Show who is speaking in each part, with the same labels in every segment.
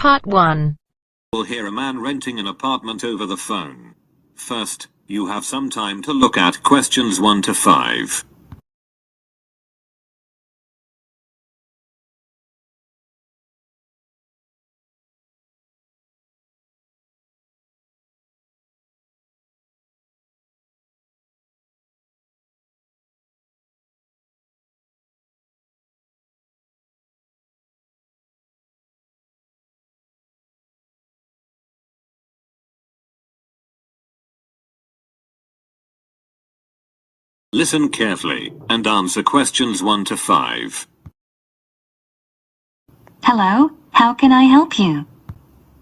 Speaker 1: Part 1.
Speaker 2: We'll hear a man renting an apartment over the phone. First, you have some time to look at questions 1 to 5. Listen carefully and answer questions 1 to 5.
Speaker 3: Hello, how can I help you?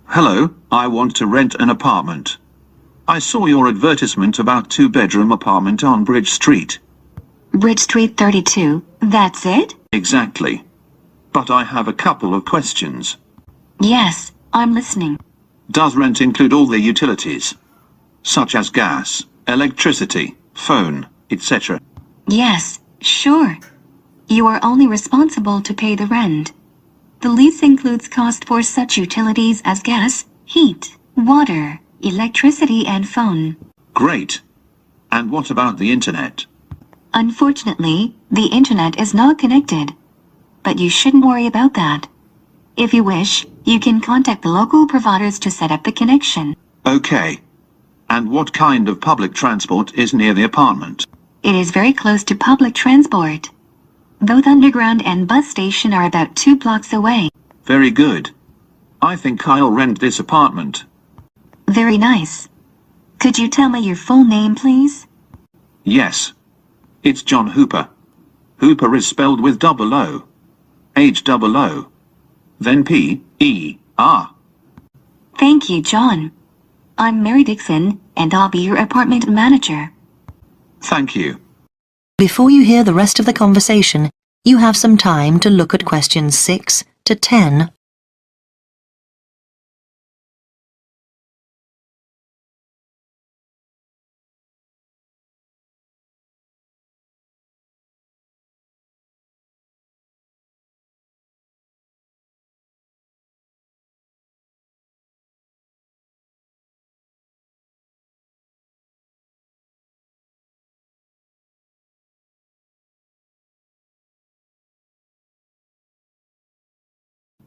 Speaker 4: Hello, I want to rent an apartment. I saw your advertisement about 2-bedroom apartment on Bridge Street.
Speaker 3: Bridge Street 32, that's it?
Speaker 4: Exactly. But I have a couple of questions.
Speaker 3: Yes, I'm listening.
Speaker 4: Does rent include all the utilities, such as gas, electricity, phone, etc.?
Speaker 3: Yes, sure. You are only responsible to pay the rent. The lease includes cost for such utilities as gas, heat, water, electricity and phone.
Speaker 4: Great. And what about the internet?
Speaker 3: Unfortunately, the internet is not connected. But you shouldn't worry about that. If you wish, you can contact the local providers to set up the connection.
Speaker 4: Okay. And what kind of public transport is near the apartment?
Speaker 3: It is very close to public transport. Both underground and bus station are about 2 blocks away.
Speaker 4: Very good. I think I'll rent this apartment.
Speaker 3: Very nice. Could you tell me your full name, please?
Speaker 4: Yes. It's John Hooper. Hooper is spelled with double O. H-double-O. Then P-E-R.
Speaker 3: Thank you, John. I'm Mary Dixon, and I'll be your apartment manager.
Speaker 4: Thank you.
Speaker 5: Before you hear the rest of the conversation, you have some time to look at questions 6 to 10.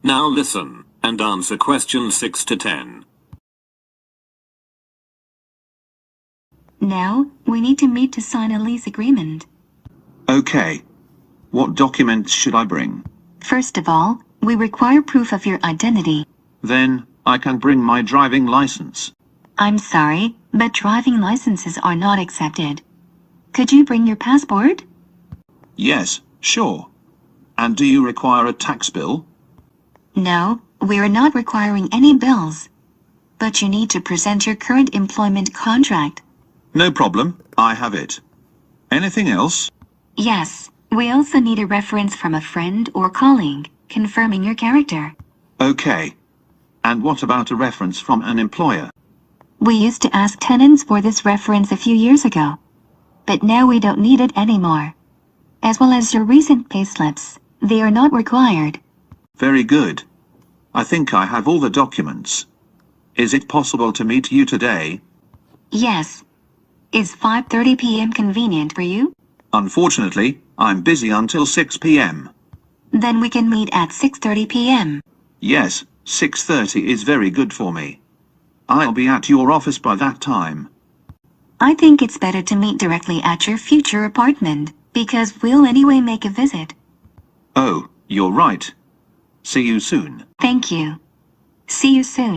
Speaker 2: Now listen and answer questions 6 to 10.
Speaker 3: Now, we need to meet to sign a lease agreement.
Speaker 4: Okay. What documents should I bring?
Speaker 3: First of all, we require proof of your identity.
Speaker 4: Then, I can bring my driving license.
Speaker 3: I'm sorry, but driving licenses are not accepted. Could you bring your passport?
Speaker 4: Yes, sure. And do you require a tax bill?
Speaker 3: No, we are not requiring any bills. But you need to present your current employment contract.
Speaker 4: No problem, I have it. Anything else?
Speaker 3: Yes, we also need a reference from a friend or colleague, confirming your character.
Speaker 4: Okay. And what about a reference from an employer?
Speaker 3: We used to ask tenants for this reference a few years ago. But now we don't need it anymore. As well as your recent payslips, they are not required.
Speaker 4: Very good. I think I have all the documents. Is it possible to meet you today?
Speaker 3: Yes. Is 5:30 p.m. convenient for you?
Speaker 4: Unfortunately, I'm busy until 6 p.m.
Speaker 3: Then we can meet at 6:30 p.m.
Speaker 4: Yes, 6:30 is very good for me. I'll be at your office by that time.
Speaker 3: I think it's better to meet directly at your future apartment, because we'll anyway make a visit.
Speaker 4: Oh, you're right. See you soon.
Speaker 3: Thank you. See you soon.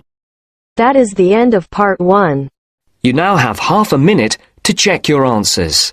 Speaker 1: That is the end of Part 1.
Speaker 6: You now have half a minute to check your answers.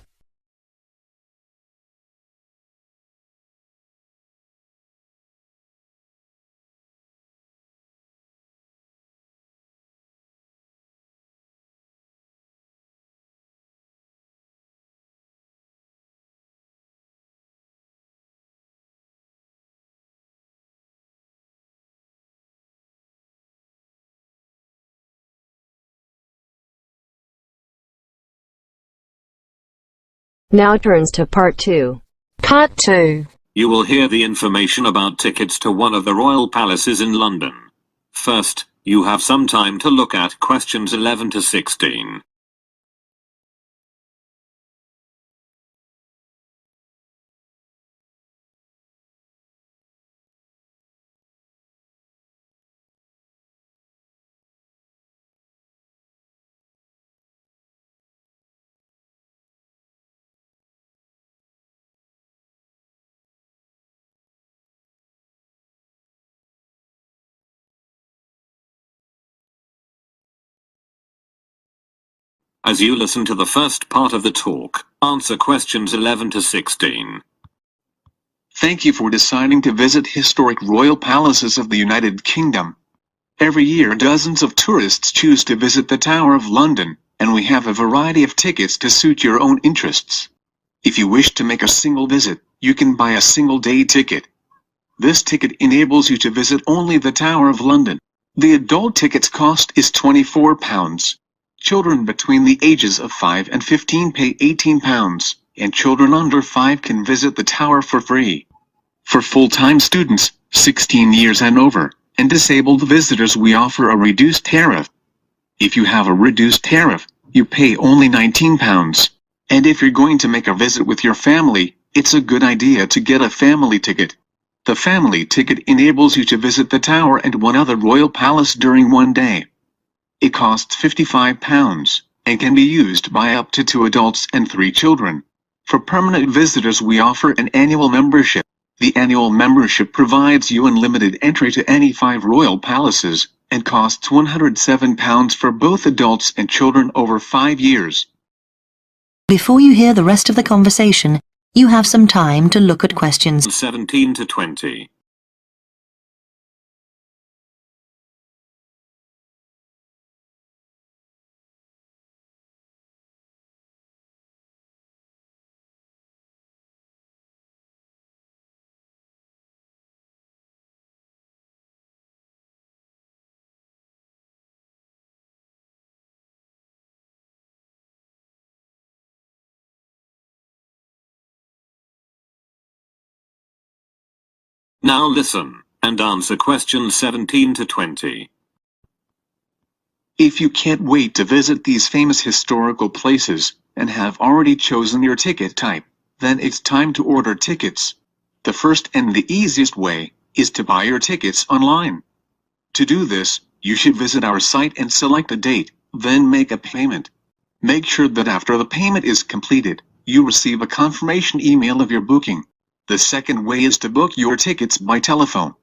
Speaker 1: Now turns to Part 2. Part 2.
Speaker 2: You will hear the information about tickets to one of the royal palaces in London. First, you have some time to look at questions 11 to 16. As you listen to the first part of the talk, answer questions 11 to 16.
Speaker 4: Thank you for deciding to visit historic royal palaces of the United Kingdom. Every year dozens of tourists choose to visit the Tower of London, and we have a variety of tickets to suit your own interests. If you wish to make a single visit, you can buy a single-day ticket. This ticket enables you to visit only the Tower of London. The adult ticket's cost is £24. Children between the ages of 5 and 15 pay £18, and children under 5 can visit the tower for free. For full-time students, 16 years and over, and disabled visitors we offer a reduced tariff. If you have a reduced tariff, you pay only £19. And if you're going to make a visit with your family, it's a good idea to get a family ticket. The family ticket enables you to visit the tower and one other royal palace during one day. It costs £55, and can be used by up to 2 adults and 3 children. For permanent visitors we offer an annual membership. The annual membership provides you unlimited entry to any 5 royal palaces, and costs £107 for both adults and children over 5 years.
Speaker 5: Before you hear the rest of the conversation, you have some time to look at questions
Speaker 2: 17 to 20. Now listen, and answer questions 17 to 20.
Speaker 4: If you can't wait to visit these famous historical places, and have already chosen your ticket type, then it's time to order tickets. The first and the easiest way is to buy your tickets online. To do this, you should visit our site and select a date, then make a payment. Make sure that after the payment is completed, you receive a confirmation email of your booking. The second way is to book your tickets by telephone.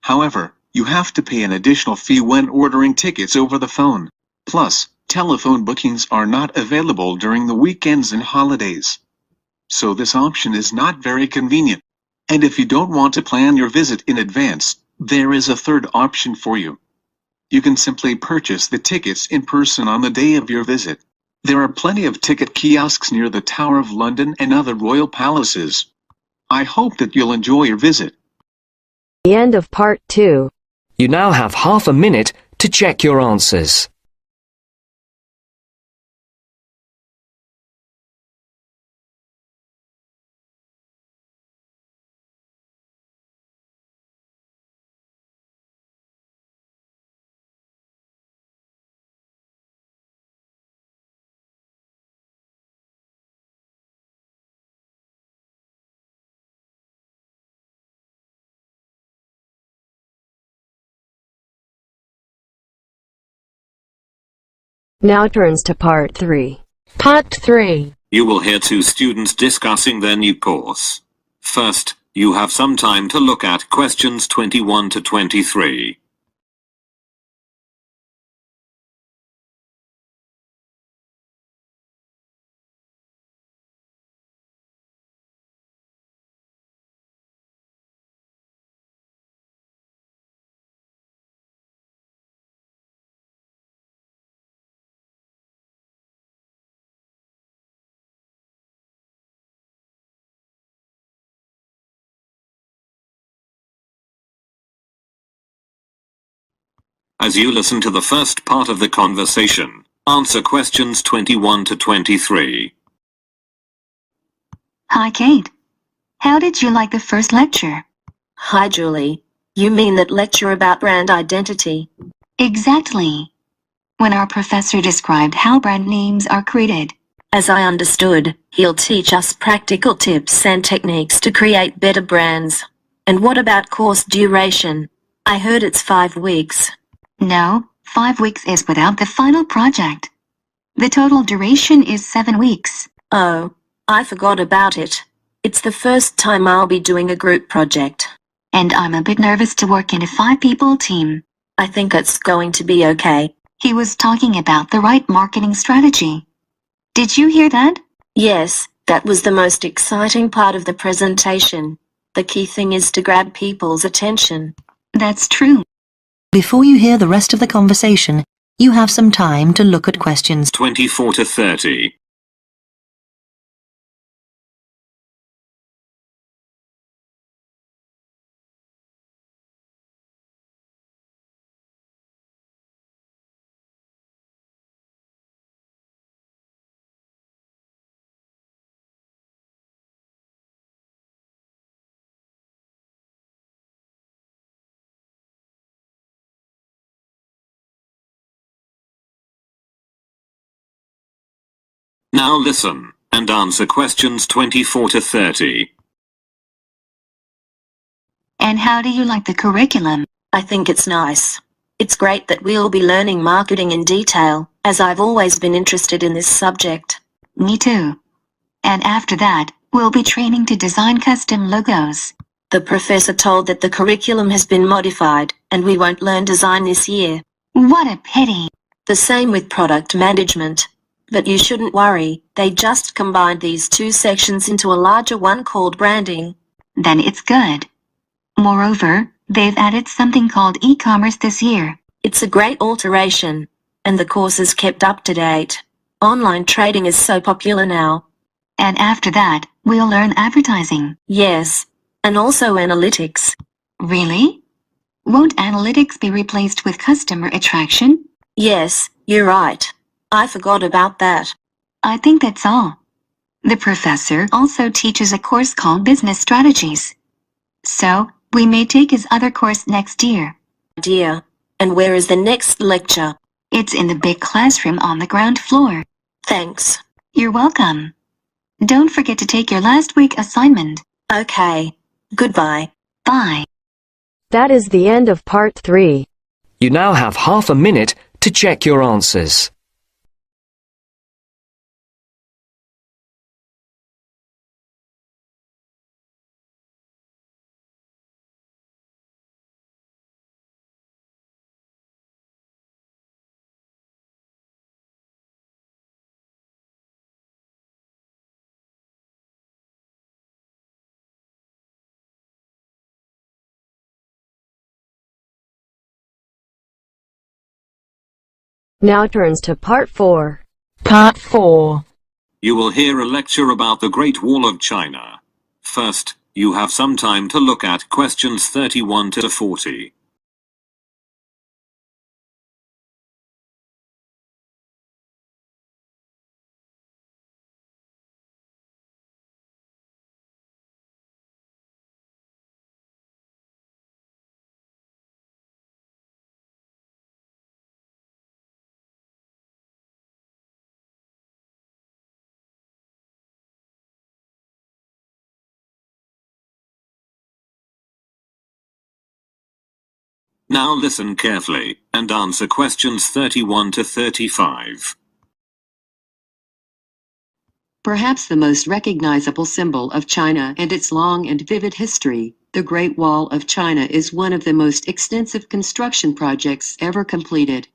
Speaker 4: However, you have to pay an additional fee when ordering tickets over the phone. Plus, telephone bookings are not available during the weekends and holidays. So this option is not very convenient. And if you don't want to plan your visit in advance, there is a third option for you. You can simply purchase the tickets in person on the day of your visit. There are plenty of ticket kiosks near the Tower of London and other royal palaces. I hope that you'll enjoy your visit.
Speaker 1: The end of part 2.
Speaker 6: You now have half a minute to check your answers.
Speaker 1: Now turns to part 3. Part 3.
Speaker 2: You will hear 2 students discussing their new course. First, you have some time to look at questions 21 to 23. As you listen to the first part of the conversation, answer questions 21 to 23.
Speaker 3: Hi, Kate. How did you like the first lecture?
Speaker 7: Hi, Julie. You mean that lecture about brand identity?
Speaker 3: Exactly. When our professor described how brand names are created.
Speaker 7: As I understood, he'll teach us practical tips and techniques to create better brands. And what about course duration? I heard it's 5 weeks.
Speaker 3: No, 5 weeks is without the final project. The total duration is 7 weeks.
Speaker 7: Oh, I forgot about it. It's the first time I'll be doing a group project.
Speaker 3: And I'm a bit nervous to work in a 5-people team.
Speaker 7: I think it's going to be okay.
Speaker 3: He was talking about the right marketing strategy. Did you hear that?
Speaker 7: Yes, that was the most exciting part of the presentation. The key thing is to grab people's attention.
Speaker 3: That's true.
Speaker 5: Before you hear the rest of the conversation, you have some time to look at questions
Speaker 2: 24 to 30. Now listen, and answer questions 24 to 30.
Speaker 3: And how do you like the curriculum?
Speaker 7: I think it's nice. It's great that we'll be learning marketing in detail, as I've always been interested in this subject.
Speaker 3: Me too. And after that, we'll be training to design custom logos.
Speaker 7: The professor told that the curriculum has been modified, and we won't learn design this year.
Speaker 3: What a pity.
Speaker 7: The same with product management. But you shouldn't worry, they just combined these two sections into a larger one called branding.
Speaker 3: Then it's good. Moreover, they've added something called e-commerce this year.
Speaker 7: It's a great alteration, and the course is kept up to date. Online trading is so popular now.
Speaker 3: And after that, we'll learn advertising.
Speaker 7: Yes, and also analytics.
Speaker 3: Really? Won't analytics be replaced with customer attraction?
Speaker 7: Yes, you're right. I forgot about that.
Speaker 3: I think that's all. The professor also teaches a course called Business Strategies. So, we may take his other course next year.
Speaker 7: Dear, and where is the next lecture?
Speaker 3: It's in the big classroom on the ground floor.
Speaker 7: Thanks.
Speaker 3: You're welcome. Don't forget to take your last week assignment.
Speaker 7: Okay. Goodbye.
Speaker 3: Bye.
Speaker 1: That is the end of part 3.
Speaker 6: You now have half a minute to check your answers.
Speaker 1: Now turns to part 4. Part 4.
Speaker 2: You will hear a lecture about the Great Wall of China. First, you have some time to look at questions 31 to 40. Now listen carefully, and answer questions 31 to 35.
Speaker 8: Perhaps the most recognizable symbol of China and its long and vivid history, the Great Wall of China is one of the most extensive construction projects ever completed.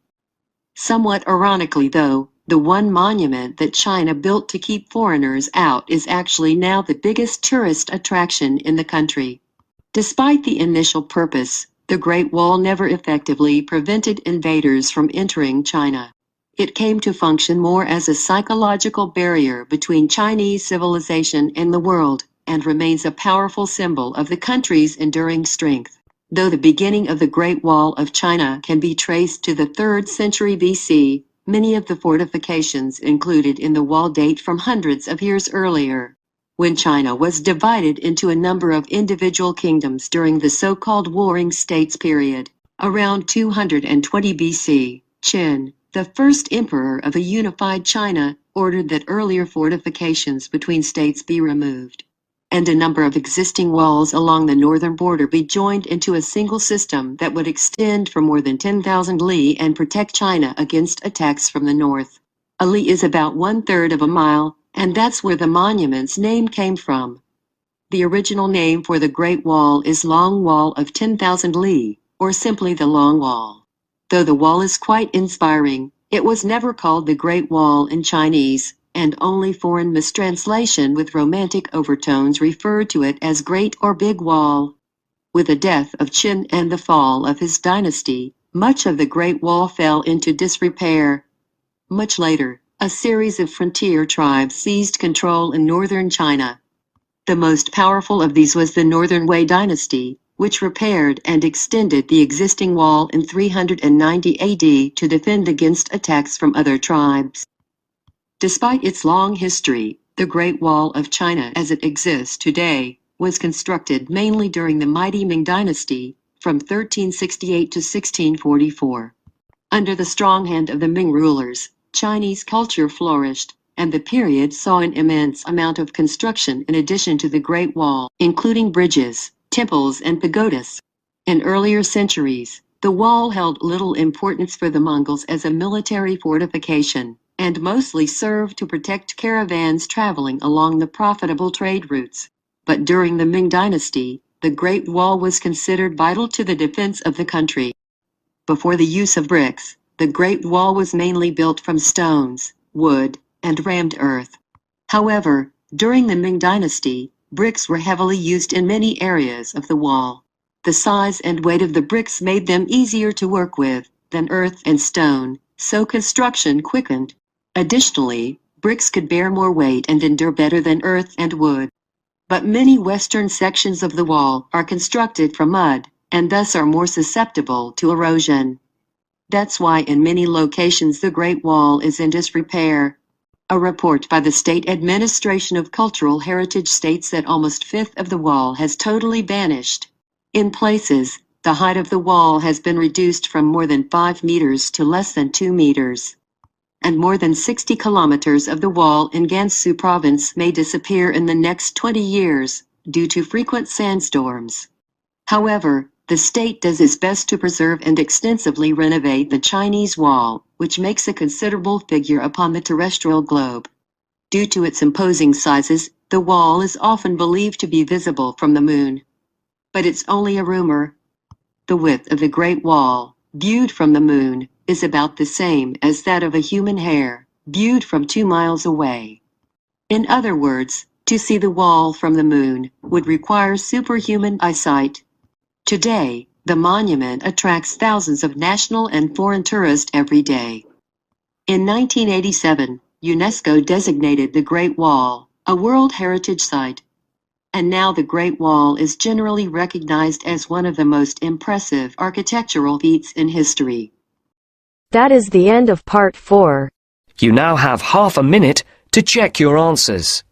Speaker 8: Somewhat ironically though, the one monument that China built to keep foreigners out is actually now the biggest tourist attraction in the country. Despite the initial purpose, the Great Wall never effectively prevented invaders from entering China. It came to function more as a psychological barrier between Chinese civilization and the world, and remains a powerful symbol of the country's enduring strength. Though the beginning of the Great Wall of China can be traced to the 3rd century BC, many of the fortifications included in the wall date from hundreds of years earlier. when China was divided into a number of individual kingdoms during the so-called Warring States period. Around 220 BC, Qin, the first emperor of a unified China, ordered that earlier fortifications between states be removed, and a number of existing walls along the northern border be joined into a single system that would extend for more than 10,000 li and protect China against attacks from the north. A li is about 1/3 of a mile, and that's where the monument's name came from. The original name for the Great Wall is Long Wall of 10,000 li, or simply the Long Wall. Though the wall is quite inspiring, it was never called the Great Wall in Chinese, and only foreign mistranslation with romantic overtones referred to it as Great or Big Wall. With the death of Qin and the fall of his dynasty, much of the Great Wall fell into disrepair. Much later, a series of frontier tribes seized control in northern China. The most powerful of these was the Northern Wei dynasty, which repaired and extended the existing wall in 390 AD to defend against attacks from other tribes. Despite its long history, the Great Wall of China as it exists today was constructed mainly during the mighty Ming dynasty, from 1368 to 1644. Under the strong hand of the Ming rulers, Chinese culture flourished, and the period saw an immense amount of construction in addition to the Great Wall, including bridges, temples, and pagodas. In earlier centuries, the wall held little importance for the Mongols as a military fortification, and mostly served to protect caravans traveling along the profitable trade routes. But during the Ming dynasty, the Great Wall was considered vital to the defense of the country. Before the use of bricks, the Great Wall was mainly built from stones, wood, and rammed earth. However, during the Ming dynasty, bricks were heavily used in many areas of the wall. The size and weight of the bricks made them easier to work with than earth and stone, so construction quickened. Additionally, bricks could bear more weight and endure better than earth and wood. But many western sections of the wall are constructed from mud, and thus are more susceptible to erosion. That's why in many locations the Great Wall is in disrepair. A report by the State Administration of Cultural Heritage states that almost a fifth of the wall has totally vanished. In places, the height of the wall has been reduced from more than 5 meters to less than 2 meters. And more than 60 kilometers of the wall in Gansu province may disappear in the next 20 years, due to frequent sandstorms. However, the state does its best to preserve and extensively renovate the Chinese wall, which makes a considerable figure upon the terrestrial globe. Due to its imposing sizes, the wall is often believed to be visible from the moon. But it's only a rumor. The width of the Great Wall, viewed from the moon, is about the same as that of a human hair, viewed from 2 miles away. In other words, to see the wall from the moon would require superhuman eyesight. Today, the monument attracts thousands of national and foreign tourists every day. In 1987, UNESCO designated the Great Wall a World Heritage Site. And now the Great Wall is generally recognized as one of the most impressive architectural feats in history.
Speaker 1: That is the end of part 4.
Speaker 6: You now have half a minute to check your answers.